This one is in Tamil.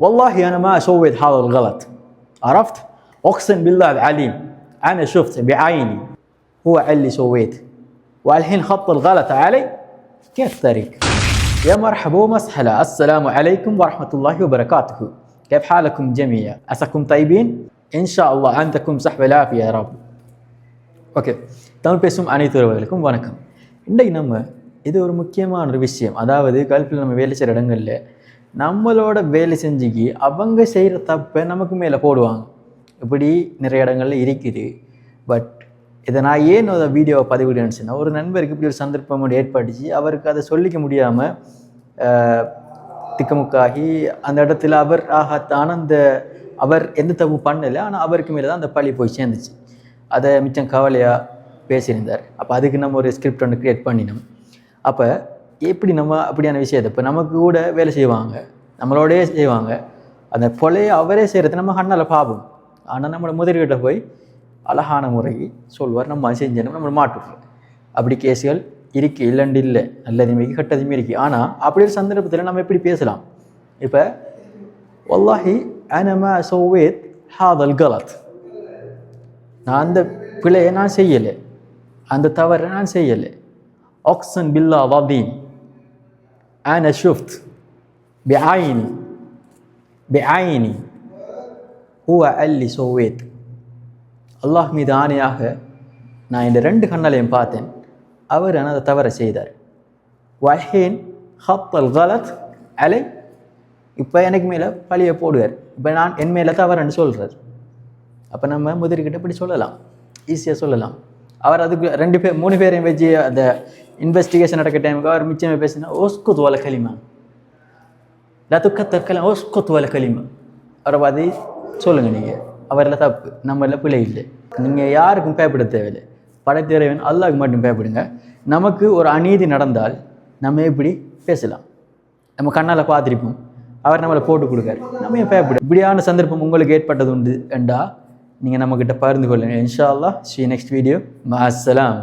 والله أنا ما سويت هذا الغلط، عرفت؟ أقسم بالله العليم أنا شفت بعيني هو اللي سويت، والحين خط الغلط علي. كيف طريق؟ يا مرحبا ومسهلا، السلام عليكم ورحمة الله وبركاته. كيف حالكم جميعا؟ عساكم طيبين؟ إن شاء الله عندكم صحة العافية يا رب. ஓகே, தமிழ் பேசும் அனைத்து உறவுகளுக்கும் வணக்கம். இன்றைக்கு நம்ம இது ஒரு முக்கியமான ஒரு விஷயம், அதாவது கல்ஃபில் நம்ம வேலை செய்கிற இடங்களில் நம்மளோட வேலை செஞ்சுக்கி அவங்க செய்கிற தப்பை நமக்கு மேலே போடுவாங்க. இப்படி நிறைய இடங்கள்ல இருக்குது. பட் இதை நான் ஏன் அதை வீடியோவை பதிவிடுன்னு சொன்னால், ஒரு நண்பருக்கு இப்படி ஒரு சந்தர்ப்பம் ஏற்பட்டுச்சு. அவருக்கு அதை சொல்லிக்க முடியாமல் திக்கமுக்காகி அந்த இடத்துல அவர் அவர் எந்த தப்பு பண்ணலை, ஆனால் அவருக்கு மேலே தான் அந்த பழி போய் சேர்ந்துச்சு. அதை மிச்சம் கவலையாக பேசியிருந்தார். அப்போ அதுக்கு நம்ம ஒரு ஸ்கிரிப்ட் ஒன்று க்ரியேட் பண்ணினோம். அப்போ எப்படி நம்ம அப்படியான விஷயத்தை இப்போ நமக்கு கூட வேலை செய்வாங்க, நம்மளோடயே செய்வாங்க, அந்த கொலையை அவரே செய்கிறது நம்ம கண்ணால் பார்ப்போம். ஆனால் நம்மளோட முதலீட்டை போய் அழகான முறையை சொல்வார், நம்ம செஞ்சோம், நம்ம மாட்டுறோம். அப்படி கேஸுகள் இருக்கு, இல்லைண்டு இல்லை, நல்லதுமே கெட்டதுமே இருக்குது. ஆனால் அப்படி ஒரு சந்தர்ப்பத்தில் நம்ம எப்படி பேசலாம்? இப்போ வல்லாஹி அனா மா சவ்வைத் ஹாதல் கலத், நான் அந்த பிழையை நான் செய்யலை, அந்த தவறை நான் செய்யலை. அக்ஸன் பில்லா வதீம் أنا شفت بعيني هو اللي سويت. அல்லாஹ் மீது ஆணையாக நான் இந்த ரெண்டு கண்ணாலையும் பார்த்தேன், அவர் அந்த தவறை செய்தார். வஹீன் ஹத்தல் கலத் அலை, இப்போ எனக்கு மேலே பழியை போடுவார். இப்போ நான் என் மேலே தவறுன்னு சொல்கிறார். அப்போ நம்ம முதல்கிட்ட இப்படி சொல்லலாம், ஈஸியாக சொல்லலாம். அவர் அதுக்கு மூணு பேரையும் வச்சு அந்த இன்வெஸ்டிகேஷன் நடக்க டைமுக்கு அவர் மிச்சமே பேசினா ஓஸ்குத் வல கலிமா லத்துக்கத்தர் கலாம் ஓஸ்குத் வல கலிமா. அவரை பார்த்து சொல்லுங்கள், நீங்கள் அவரில் தப்பு, நம்மள பிழை இல்லை. நீங்கள் யாருக்கும் பயப்பட தேவையில்லை, படைத்தேறைவன் அல்லாஹ்வுக்கு மட்டும் பயப்படுங்க. நமக்கு ஒரு அநீதி நடந்தால் நம்ம எப்படி பேசலாம்? நம்ம கண்ணால் பார்த்துருப்போம், அவர் நம்மளை போட்டு கொடுக்காரு, நம்ம ஏன் பயப்படும்? இப்படியான சந்தர்ப்பம் உங்களுக்கு ஏற்பட்டது உண்டு என்றா நீங்கள் நம்மக்கிட்ட பகிர்ந்து கொள்ளுங்கள். இன்ஷா அல்லாஹ். See you next video. மஅஸ்ஸலாம்.